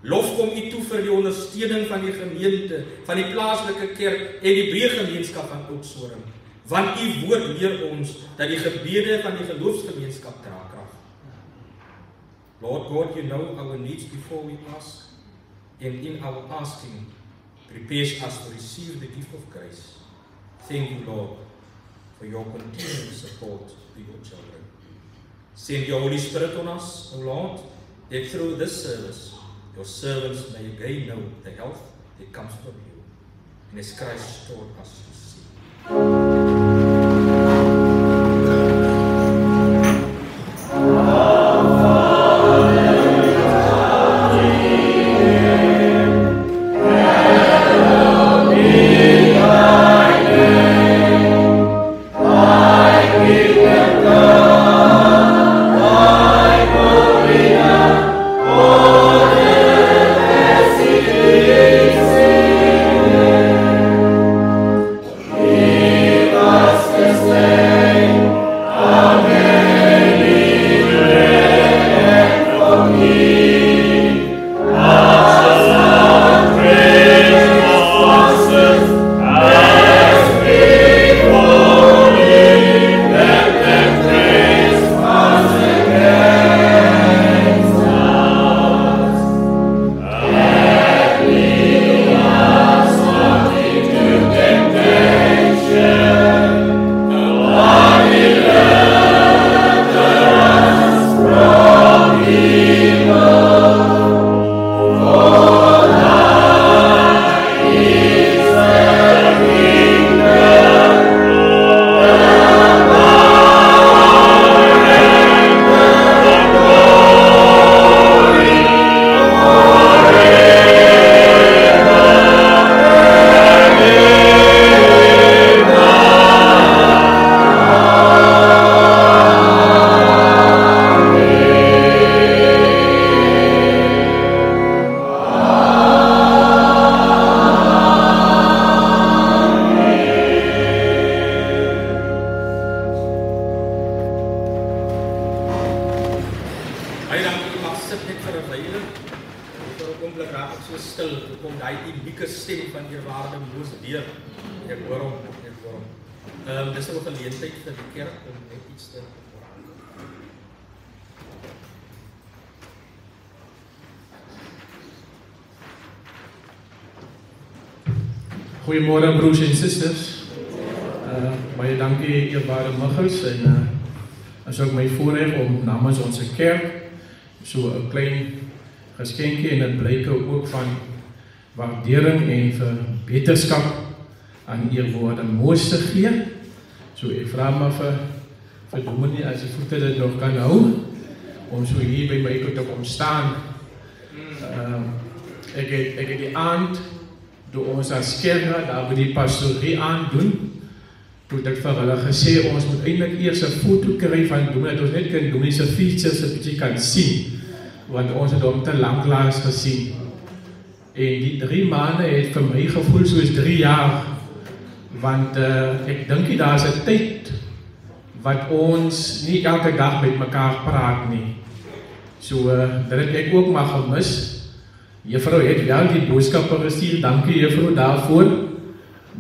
Lof kom U toe vir die ondersteuning van die gemeente, van die plaaslike kerk en die breë gemeenskap van Oudtshoorn. Want U woord leer ons dat die gebede van die geloofsgemeenskap dra krag. Lord God, You know our needs before we ask, and in our asking, prepares us to receive the gift of grace. Thank You, Lord, for Your continuing support to Your children. Send Your Holy Spirit on us, O Lord, that through this service, Your servants may again know the health that comes from You, and as Christ taught us to see. Goeiemôre broers en susters. Baie dankie eerbare Michels en is ook my voorreg om namens ons kerk so 'n klein geskenkie en dit blyke ook van waardering en verbeterskap aan eerbare Moos te gee. So ek vra maar vir Dominee as hy voete dit nog kan hou om so hier by my te kom staan. Ek het die aand toe ons as kerk daar by die pastorie aandoen, toe ek vir hulle gesê, ons moet eintlik eers 'n foto kry van Dominee, dat ons net kan Dominee se features 'n bietjie kan sien, want ons het hom te lank laas gesien. En die 3 maande het vir my gevoel soos 3 jaar, want ek dink nie daar is 'n tyd wat ons nie elke dag met mekaar praat nie. So dit het ek ook maar gemis. Juffrou het wel die boodskappe gestuur, dankie juffrou daarvoor,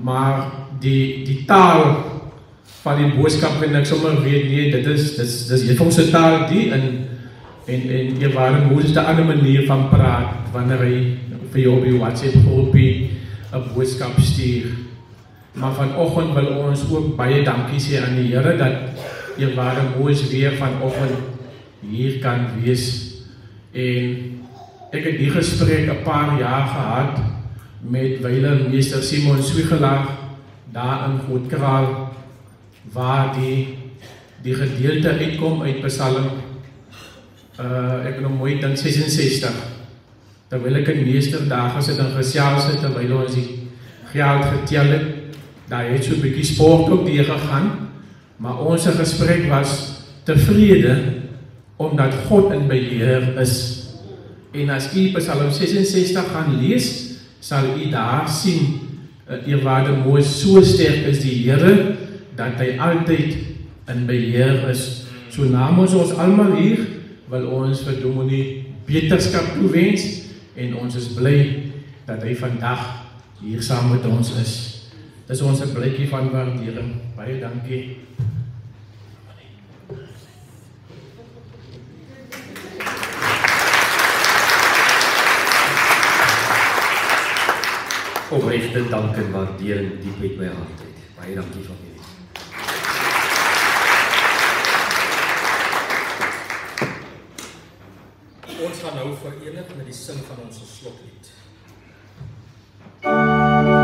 maar die taal van die boodskap en ek sommer weet nie, dit is juffrou se taal die en eerbare Moos is 'n ander manier van praat wanneer hy vir jou op die WhatsApp groepie 'n boodskap stuur. Maar vanoggend wil ons ook baie dankie sê aan die Here dat eerbare Moos weer vanoggend hier kan wees. En ek het die gesprek 'n paar jaar gehad met wyle meester Simon Swigelaar daar in Grootkraal, waar die gedeelte uitkom uit Psalm ek nog mooi dink 66. Terwyl ek in meester daar gesit en gesels het, terwyl ons die geld getel het, daar het so 'n bietjie sport ook deur gegaan, maar ons gesprek was tevrede omdat God in beheer is. En as u Psalm 66 gaan lees, sal u daar sien Eerwaarde Moes, so sterk is die Here dat hy altyd in beheer is. So namens ons almal hier wil ons vir Dominee beterskap toewens en ons is bly dat hy vandag hier saam met ons is. Dis ons 'n blikkie van waardering. Baie dankie. Opregte dank en waardering diep uit my hart uit. Baie dankie van julle. Ons gaan nou verenig met die sing van ons slotlied. Amen.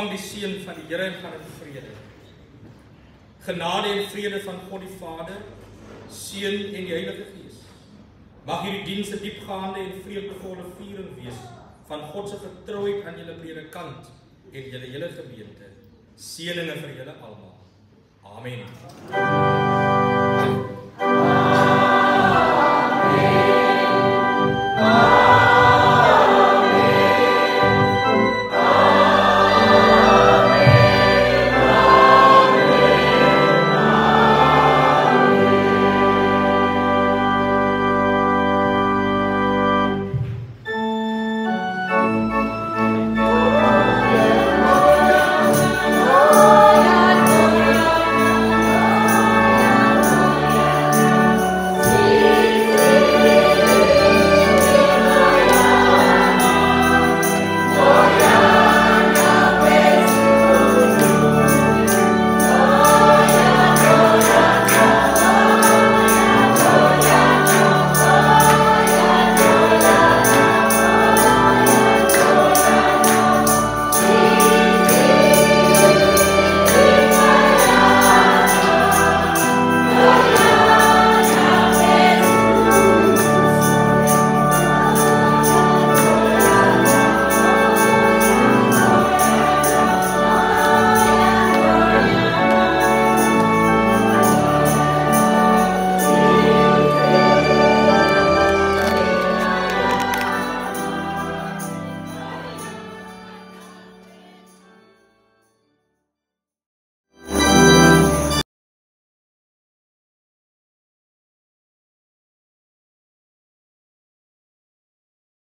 Ontvang die seën van die Here en gaan in vrede. Genade en vrede van God die Vader, Seun en die Heilige Gees. Mag hierdie diens 'n diepgaande en vreugdevolle viering wees van God se getrouheid aan julle predikant en julle hele gemeente. Seëninge vir julle almal. Amen.